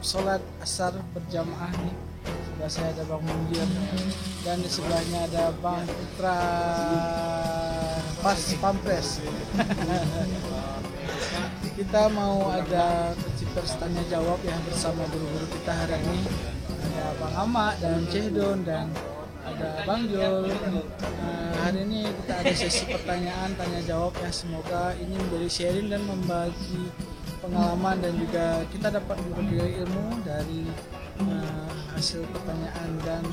sholat asar berjamaah nih. Sebelah saya ada Bang Mundir dan di sebelahnya ada Bang Putra Pas Pampres. Kita mau ada kecipers tanya jawab ya bersama guru-guru kita hari ini. Ada Bang Ahmad dan Cehdon dan ada Bang Jol. Hari ini kita ada sesi pertanyaan tanya jawab ya, semoga ini menjadi sharing dan membagi pengalaman dan juga kita dapat berbagi ilmu dari hasil pertanyaan dan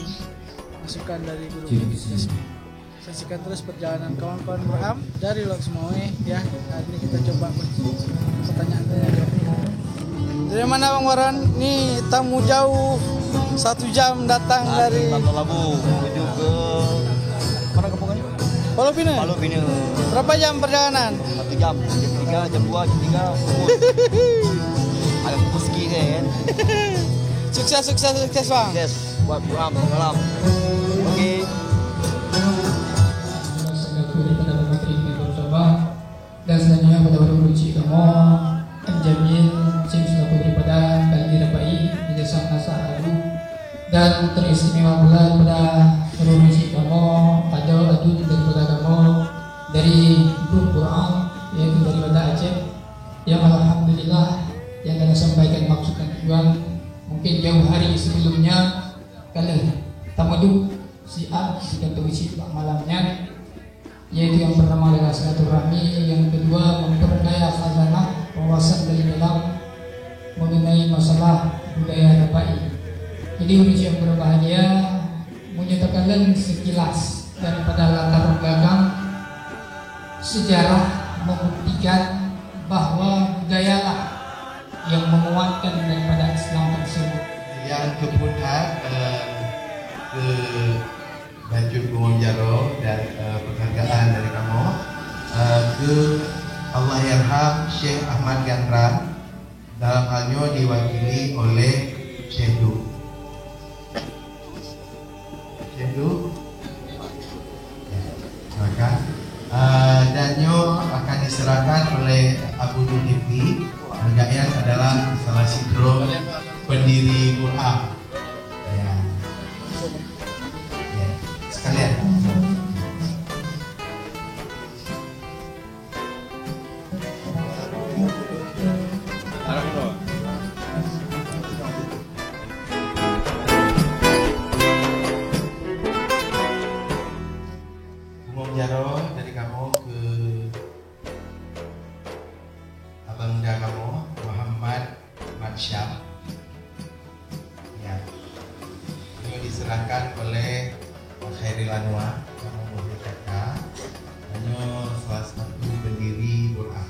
masukan dari guru-guru kita. Saksikan terus perjalanan kawan-kawan Quran dari Lok Semawe ya. Hari ini kita coba pertanyaan tanya jawab. Dari mana Bang Waran? Nih tamu jauh 1 jam datang dari Tanto Labu menuju ke mana kampungannya? Palu Pinang. Palu Pinang. Berapa jam perjalanan? 1 jam, jam 3, jam 2, jam 3. Ada meski kan. Sukses Bang. Yes, buat Quran malam. Oke. Dan selanjutnya pada guru kamu Jamil Sim selaku daripada kali Rabai di desa Nasa Alu dan teristimewa pula pada guru kamu ada adun daripada kamu dari grup Quran yaitu daripada Aceh yang alhamdulillah yang kalian sampaikan maksud dan tujuan mungkin jauh hari sebelumnya kalian tamaduk si A si isi malamnya yaitu yang pertama adalah silaturahmi, yang kedua memperdaya khazanah wawasan dari dalam mengenai masalah budaya Rabai. Jadi uji yang berbahagia menyatakan sekilas daripada latar belakang sejarah membuktikan bahwa budayalah yang menguatkan daripada Islam tersebut. Yang kemudian ke Bajul Gunung Jaro dan penghargaan dari kamu ke Allah Yarham Syekh Ahmad Gandran, dalam halnya diwakili oleh Syekh Du. Maka danyo akan diserahkan oleh Abu Dulhifli. Yang adalah salah satu pendiri Quran. Sekalian. Umum Jaro dari kamu ke abangda kamu Muhammad Matsyam. Ya. Ini diserahkan oleh Khairil Anwar, kamu mobil kakak, hanya salah satu pendiri doa.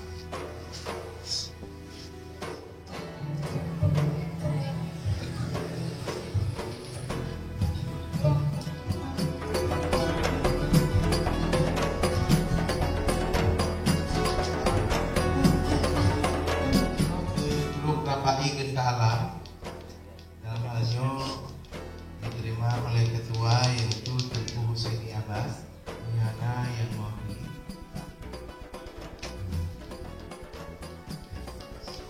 Curug Rapai Genta Alam, dalam halnya diterima oleh ketua yaitu Tengku Husaini Abbas, Yana yang mewakili.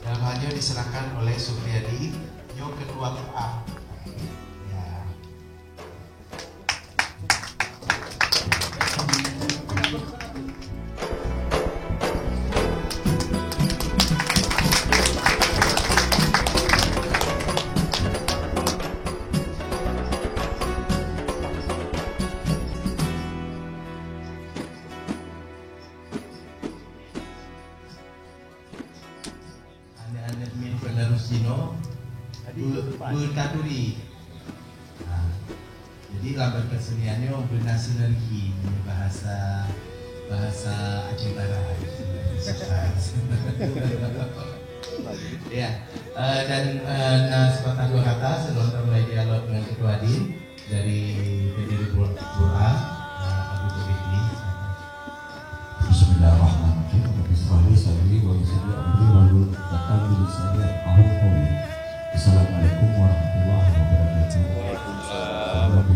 Dalam halnya diserahkan oleh Supriyadi, yang ketua PA. Ya. Anak-anak min penerus Cino berkaturi. Nah, jadi lambat keseniannya bersinergi bahasa Aceh Barat. Ya, dan sepatah dua kata sebelum kita mulai dialog dengan Ketua Din dari pendiri Quran Abu Dulhifli. Bismillahirrahmanirrahim. Bismillahirrahmanirrahim. Assalamualaikum warahmatullahi wabarakatuh. Waalaikumsalam.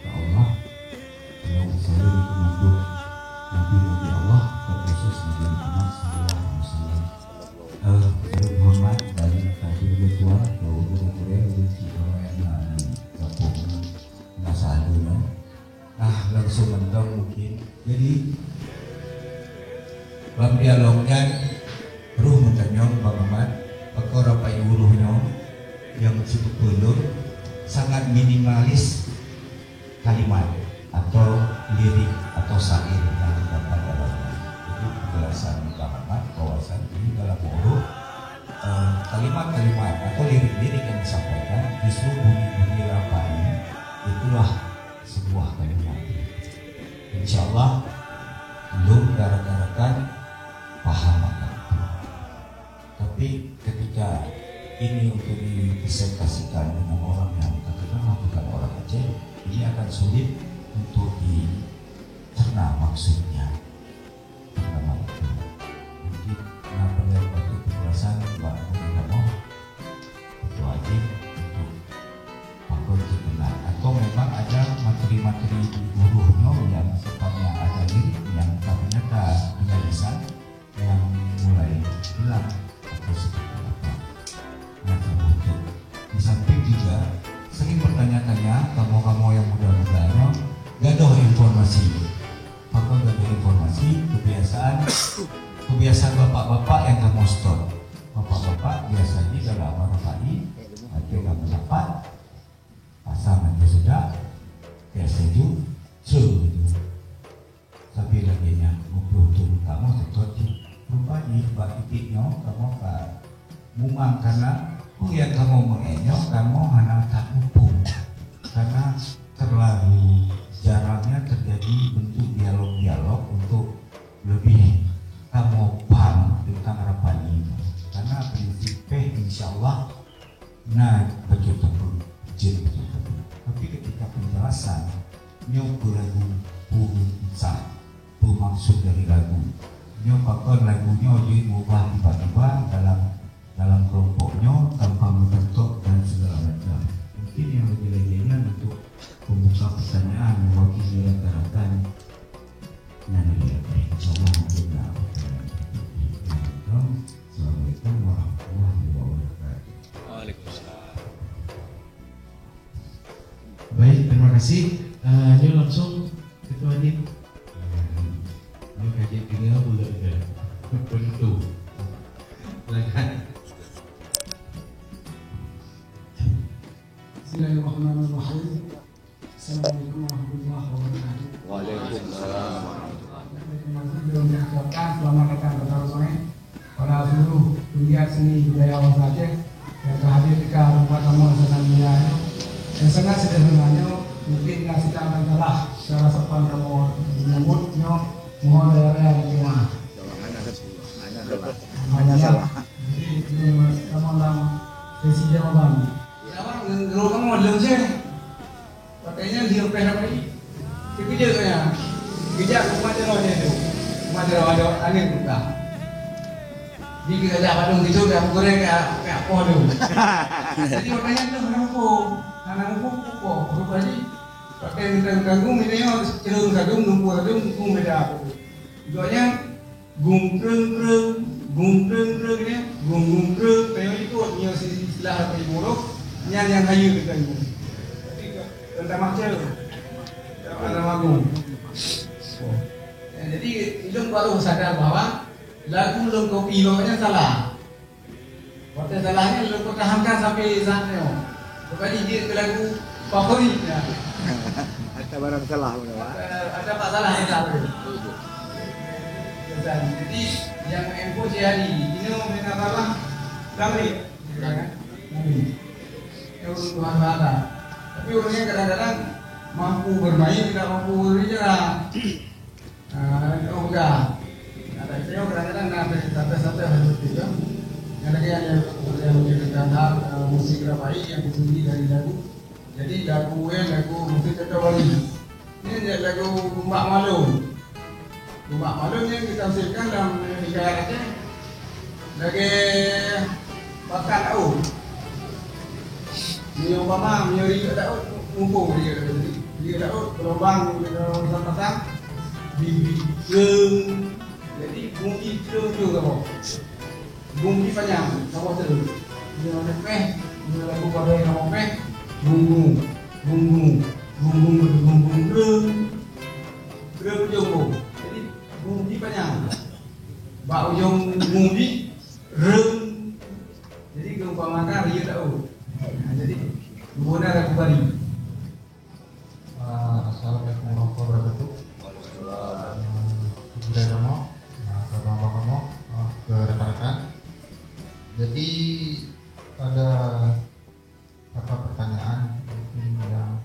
Ya Allah, yang saya dikenal Nabi Allah, terkhusus Nabi Muhammad sallallahu alaihi wasallam. Hormat dan kasih ketua salunya. Nah langsung mendong mungkin. Jadi dalam dialognya ruh mentanyong Bang Ahmad perkara pai uruhnya yang cukup belum sangat minimalis kalimat atau lirik atau syair yang terdapat dalamnya. Jadi penjelasan Bang Ahmad bahwasan ini dalam urut kalimat-kalimat atau lirik-lirik yang disampaikan justru bunyi-bunyi rapai itulah sebuah kalimat. Insya Allah belum gara-garakan paham akan itu. Tapi ketika ini untuk dipresentasikan dengan orang yang terkenal bukan orang Aceh, ini akan sulit untuk dicerna maksudnya. Pertama itu mungkin kenapa dari waktu penjelasan Pak Muhammad itu wajib untuk pakul dikenal atau memang ada materi-materi di gurunya yang sifatnya ada lirik yang ternyata penulisan yang mulai hilang atau seperti apa. Nah, untuk di samping juga sering bertanya-tanya kamu-kamu yang muda-mudanya gaduh informasi. Pakul gaduh informasi kebiasaan bapak-bapak yang kamu store. Bapak-bapak biasanya dalam marafai atau kamu dapat pasangan sudah ya setuju gitu. Tapi lagi nya tuh kamu setuju rupanya bak titiknya kamu mumang karena yang kamu mengenyok kamu hanya tak mumpung karena terlalu jarangnya terjadi bentuk dialog-dialog untuk lebih kamu paham tentang harapan ini karena prinsipnya insya Allah nah begitu pun tapi ketika penjelasan nyoba lagu sah maksud dari lagu nyoba lagunya diubah tiba-tiba dalam kelompoknya tanpa membentuk dan segala macam. Mungkin yang lebih lainnya untuk membuka pertanyaan mewakili rata-rata nanti insyaallah mungkin Assalamualaikum warahmatullahi wabarakatuh. Waalaikumsalam. Baik, terima kasih. Ini langsung Ketua Din. Ini kajian tinggal boleh ada tentu. Silakan. Bismillahirrahmanirrahim. Assalamualaikum warahmatullahi wabarakatuh. Waalaikumsalam. Belum diucapkan selamat datang ke Tarusone para seluruh pegiat seni budaya orang Aceh yang terhadir di tempat tamu senang mulia yang sangat sederhananya mungkin nggak secara salah secara sopan kamu menyambutnya mohon daerah yang gimana hanya salah jadi kamu dalam sesi jawaban kalau kamu ada sih katanya dia pernah pergi kerja ya kerja kemacetannya itu kemacetan ada angin buka di kerja padung gitu kayak goreng kayak apa dulu jadi makanya tuh anak kok rupanya pakai ganggung ini cenderung gadung beda doanya gumpreng ini gumpreng kayak itu punya istilah apa buruk yang kayu gitu tentang macam ada magung jadi ilmu baru sadar bahwa lagu lengkau pilonya salah waktu salahnya lengkau tahankan sampai sana bukan dia ke lagu favoritnya Ada barang salah ada masalah yang salah jadi yang info jadi ini memang salah kami Tuhan ada tapi orangnya kadang-kadang mampu bermain tidak mampu berbicara udah ada saya kadang-kadang ada satu-satu seperti itu yang lagi yang menjadikan hal musik rapai yang sendiri dari lagu jadi lagu musik Tetawali ini lagu Mbak Malum yang ditafsirkan dalam hikayat Aceh lagi bakal tahu dia umpama menyuri tahu mumpung dia tahu gelombang pasang di jadi bumi juga kok bumi panjang sama terus dia lagu pada yang mau bumbu bumbung berbumbung rem ujung. Jadi bumbu panjang. Bak ujung bumbu rem. Jadi keumpamakan dia tahu. Jadi guna aku bari. Assalamualaikum warahmatullahi wabarakatuh. Sudah kamu, bapak kamu, ke rekan-rekan. Jadi ada apa pertanyaan mungkin yang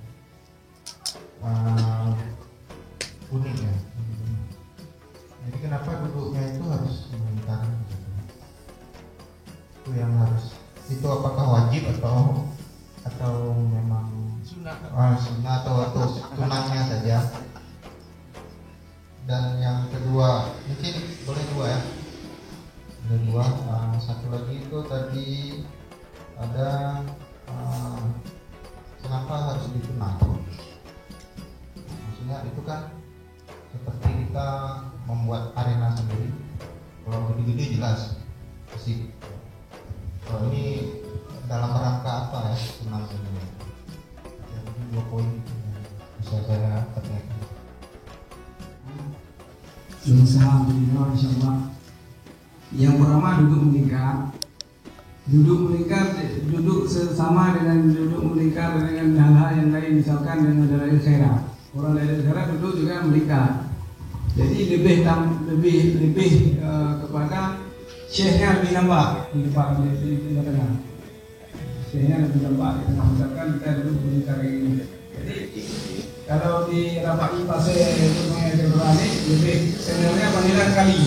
unik ya. Jadi kenapa duduknya itu harus melingkar? Itu yang harus. Itu apakah wajib atau memang sunnah atau tunangnya saja? Dan yang kedua, mungkin boleh dua ya. Ada dua. Satu lagi itu tadi ada kenapa harus ditunang? Maksudnya itu kan seperti kita membuat arena sendiri. Kalau gede-gede jelas fisik. Kalau ini dalam rangka apa ya tunang ini? Jadi 2 poin bisa saya tanyakan. Alhamdulillah, insyaallah. Yang pertama duduk melingkar sama dengan duduk melingkar dengan hal-hal yang lain, misalkan dengan dalil khairat. Orang dalil khairat duduk juga melingkar. Jadi lebih kepada syekhnya lebih nampak di depan di tengah. Syekhnya lebih nampak di tengah, misalkan kita duduk melingkar ini. Jadi kalau di rapat fase mengajar Qur'an lebih sebenarnya panggilan kali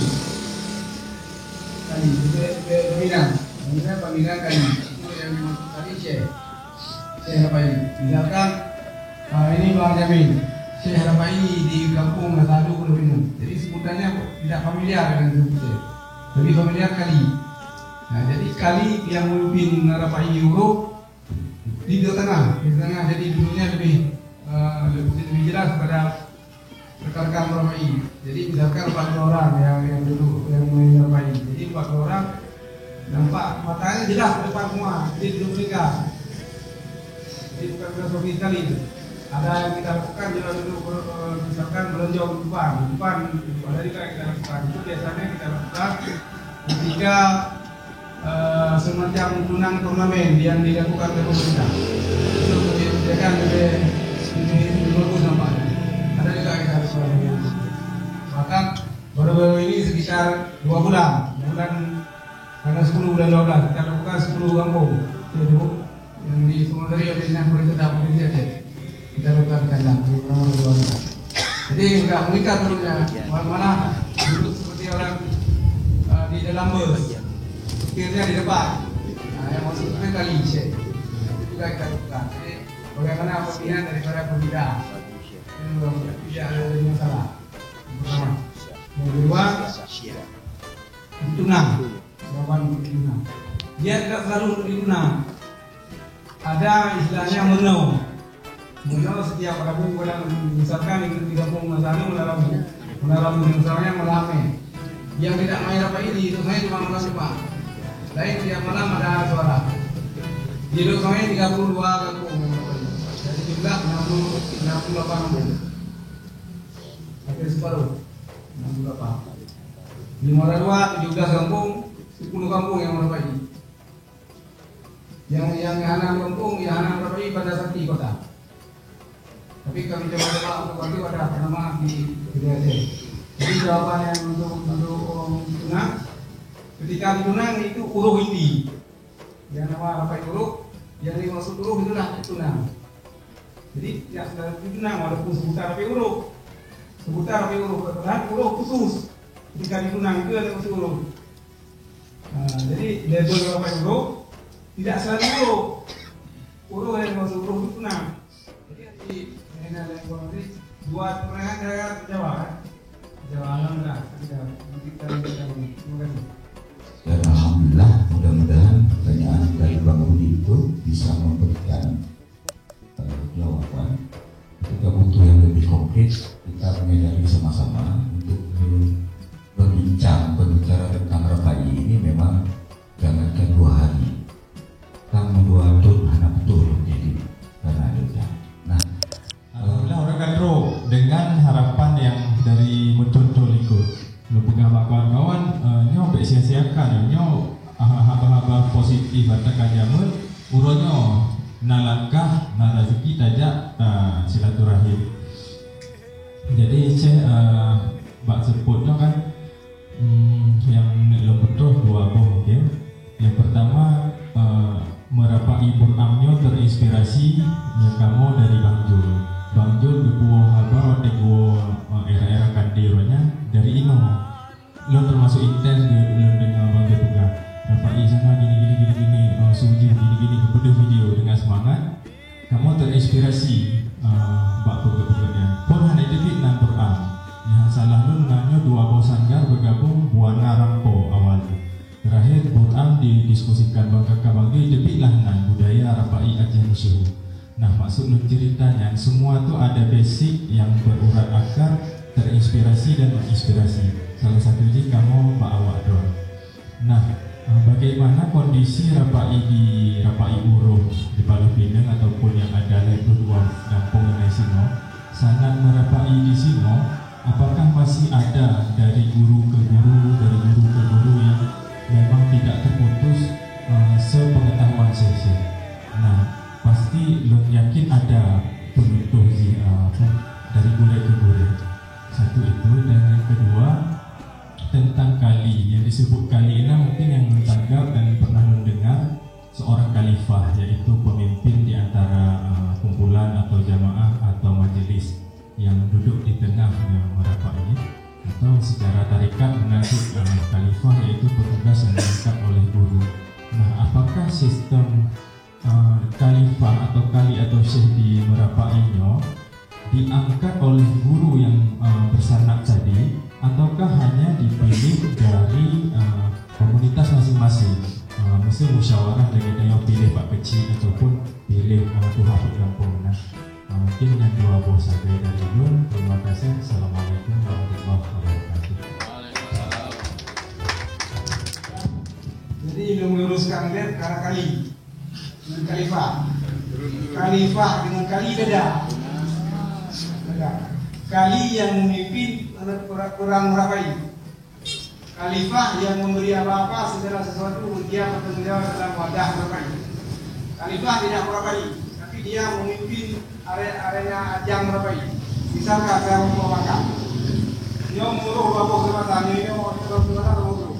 panggilan kali itu yang dimaksud tadi Syekh Rabai. Misalkan ini Bang Jamin, Syekh Rabai di kampung Nasadu Pulau Pinang. Jadi sebutannya tidak familiar dengan sebutnya, lebih familiar kali. Nah, jadi kali yang memimpin Rabai huruf di tengah, jadi dulunya lebih jelas pada rekan-rekan Rabai. Jadi misalkan 40 orang yang duduk yang Rabai. Jadi 40 orang nampak matanya jelas depan semua. Jadi duduk mereka. Jadi bukan filosofi sekali itu. Ada yang kita lakukan juga duduk misalkan melonjong di depan ada juga yang kita lakukan. Itu biasanya kita lakukan ketika semacam tunang turnamen yang dilakukan oleh pemerintah. Itu kebijakan lebih bagus nampaknya. Ada juga kita harus lakukan. Bahkan baru-baru ini sekitar 2 bulan tanggal 10 bulan 12 kita lakukan 10 kampung yang di Sumedari oleh Dinas Pariwisata Provinsi Aceh. Kita lakukan kandang di nomor 2. Jadi enggak mengikat dulunya, malah duduk seperti orang di dalam bus, supirnya di depan. Nah, yang masuk itu kali Syekh. Itu juga kita lakukan. Jadi bagaimana pembinaan daripada pembinaan. Tidak ada masalah. Pertama, yang kedua, ditunang. Jawaban ditunang. Dia tidak selalu ditunang. Ada istilahnya menau setiap Rabu, misalkan di kampung Masani Rabu misalnya melame. Yang tidak main apa ini, itu saya cuma malam depan. Lain tiap malam ada suara. Di saya 32 kampung. Jadi jumlah 68 kampung. Hampir separuh 68. Di Muara 2 17 kampung, 10 kampung yang Rabai. Yang Hanam kampung, Hanam Rabai pada Sakti kota. Tapi kami coba untuk bantu ada nama di Aceh. Jadi jawaban yang untuk tunang, ketika tunang itu huruf inti. Yang nama Rabai huruf, yang dimaksud huruf itulah tunang. Jadi yang sudah tunang walaupun sebutan Rabai huruf. Sebutan Rabai huruf, padahal huruf khusus. Ketika ditunang itu ada maksud huruf. Jadi label Rabai huruf tidak selalu huruf. Huruf yang dimaksud huruf itu tunang. Jadi buat pertanyaan saya jawab kan? Jawab alhamdulillah. Dan alhamdulillah mudah-mudahan pertanyaan dari Bang Budi itu bisa memberikan jawaban. Ketika butuh yang lebih konkret, kita menyadari sama-sama untuk berbicara tentang Rabai ini memang jangankan 2 hari, kamu 2 tahun anak betul jadi karena ada. Nah, tidak sia-siakan nyo haba-haba positif atau kajamun uronyo nalangkah rezeki tajak silaturahim. Jadi bak sebutnya kan yang belum betul dua boh, okay? Yang pertama merapai Bur'amnyo terinspirasi yang kamu dari Bang Jul gebuah haba era-era kandironya dari Ino. Lo termasuk intens lo dengan Bang Jul juga. Rapai sana gini suji gini kepada video dengan semangat. Kamu terinspirasi bak pekerjaan. Pun hanya dikit nan Bur'am. Yang salah lo nanya dua bos sanggar bergabung buana rampo awal. Terakhir Bur'am didiskusikan Bang Kakak bagi debitlah nan budaya Rapai Aceh Musuh. Nah maksud lu ceritanya semua tu ada basic yang berurat akar, terinspirasi dan menginspirasi. Salah satu je kamu bawa doang. Nah bagaimana kondisi Rapai di Rapai Uruh di Palu Pinang ataupun yang ada itu dua kampung di Sino, sangat merapai di Sino, apakah masih ada dari guru ke guru yang memang tidak terputus sepengetahuan saya. Nah pasti lo yakin ada penutup dari gure ke gure. Satu itu, dan yang kedua tentang kali yang disebut kali ini mungkin yang mentanggap dan pernah mendengar seorang khalifah, yaitu pemimpin di antara kumpulan atau jamaah atau majelis yang duduk di tengah yang merapat ini, atau secara tarikat mengaku khalifah yaitu petugas yang diangkat oleh guru. Nah apakah sistem khalifah atau kali atau syekh di Merapainya diangkat oleh guru yang bersanad tadi, ataukah hanya dipilih dari komunitas masing-masing? Mesti musyawarah dengan yang pilih Pak Kecil ataupun pilih Tuhan Kampung. Nah mungkin yang dua bos saja dari dulu. Terima kasih. Assalamualaikum warahmatullahi wabarakatuh. Jadi meluruskan dia karena kali dengan khalifah dengan kali beda. Kali yang memimpin kurang merapai. Khalifah yang memberi apa-apa segala sesuatu dia bertanggung jawab dalam wadah merapai. Khalifah tidak merapai, tapi dia memimpin area ajang merapai. Misalkan saya mau makan, dia muruh bapak kecamatan ini mau kecamatan muruh,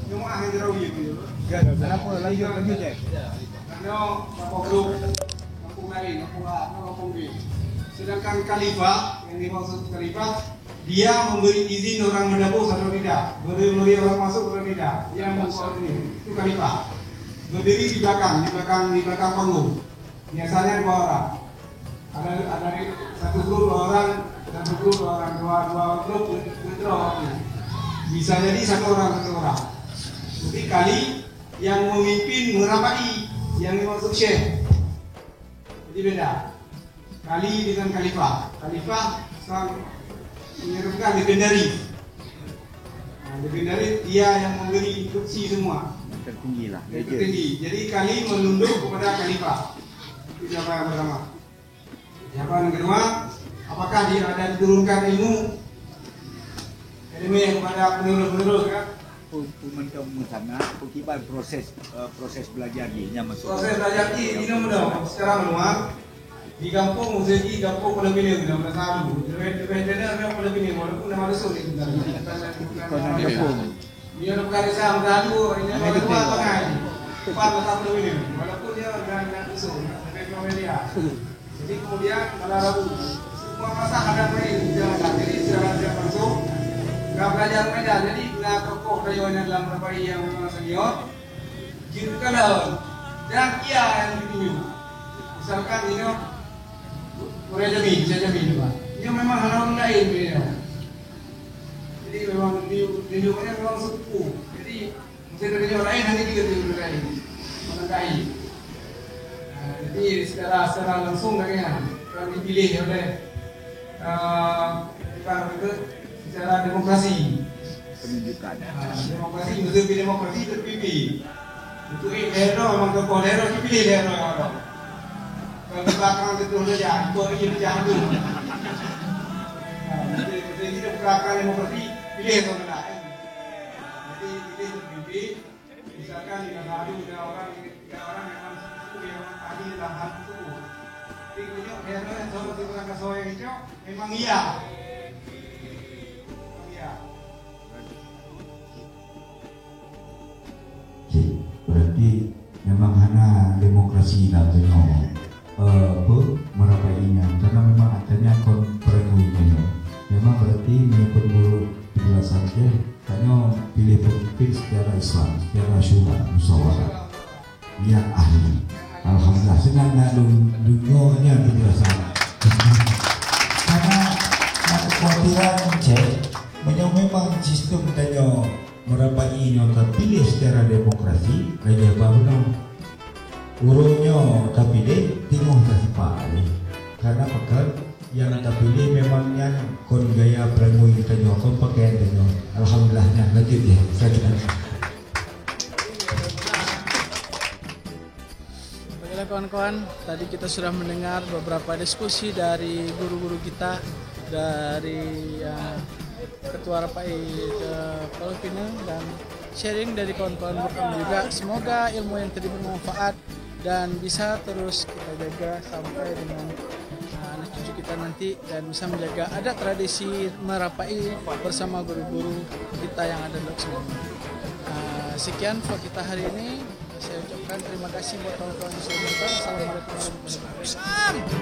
dia mau akhir terawih gitu. Kenapa lagi deh? Karena bapak grup kampung lain, kampung B. Sedangkan khalifah yang dimaksud khalifah, dia memberi izin orang mendapur atau tidak, memberi orang masuk atau tidak, dia membuat ini. Itu khalifah. Berdiri di belakang panggung. Biasanya dua orang. Ada satu grup dua orang, dua grup withdraw. Bisa jadi satu orang. Jadi kali yang memimpin merapai, yang dimaksud syekh. Jadi beda. Kali dengan khalifah. Khalifah menyerukan legendaris. Legendaris dia yang memberi instruksi semua. Tertinggi lah. Tertinggi. Jadi kali menunduk kepada khalifah. Itu siapa yang pertama. Siapa yang kedua? Apakah dia ada diturunkan ilmu kepada penerus kan? Pemenang sana, akibat proses belajar ni nya masuk. Proses belajar ini mudah. Secara manual di kampung Musegi, kampung Pulau Pinang, nama selalu. Lebih-lebihnya memang Pulau Pinang, walaupun nama sulit. Dia nak berkali sama selalu, ini nama dua pakai. Empat masa Pulau Pinang, walaupun dia dengan usul, lebih media. Jadi kemudian malah Rabu, semua masa ada main jalan. Jadi secara tidak langsung, nggak belajar medan. Jadi nggak tokoh kajian dalam berbagai yang memang senior. Gitu kalau dan ia yang ditunjuk. Misalkan ini saya jamin Pak. Dia memang hal lain dia. Jadi memang tunjuknya memang sepupu. Jadi mesti dari orang lain hanya juga dari lain. Menengkahi. Jadi secara langsung kayaknya kalau dipilih oleh itu secara demokrasi. Penunjukan. Demokrasi mesti demokrasi terpilih. Untuk hero memang tokoh hero dipilih hero yang ada. Kalau belakang itu saja, itu ini jangan dulu. Jadi kita belakang demokrasi pilih orang lain. Jadi pilih sekali kalau ada orang yang suku yang tadi dalam hati suku. Tapi kunyuk biasa yang soal di belakang soal itu memang iya. Berarti memang hanya demokrasi datanya merapainya karena memang adanya konferensinya. Memang berarti menyebut guru penjelasan hanya pilih pemimpin secara Islam, secara syura, musyawarah yang ahli. Alhamdulillah senang nak dunia penjelasan. Karena kekhawatiran memang sistem tanya merapainya terpilih secara demokrasi raja bangun urutnya terpilih tengok tersipak karena pekan yang terpilih memangnya kon gaya perangui tanya kon pakaian tanya alhamdulillahnya lanjut ya Baiklah kawan-kawan, tadi kita sudah mendengar beberapa diskusi dari guru-guru kita, dari Ketua RPI Palestina dan sharing dari kawan-kawan Burham juga. Semoga ilmu yang tadi bermanfaat dan bisa terus kita jaga sampai dengan anak cucu kita nanti dan bisa menjaga ada tradisi merapai bersama guru-guru kita yang ada di sebelumnya. Sekian vlog kita hari ini. Saya ucapkan terima kasih buat kawan-kawan yang sudah menonton. Assalamualaikum warahmatullahi wabarakatuh.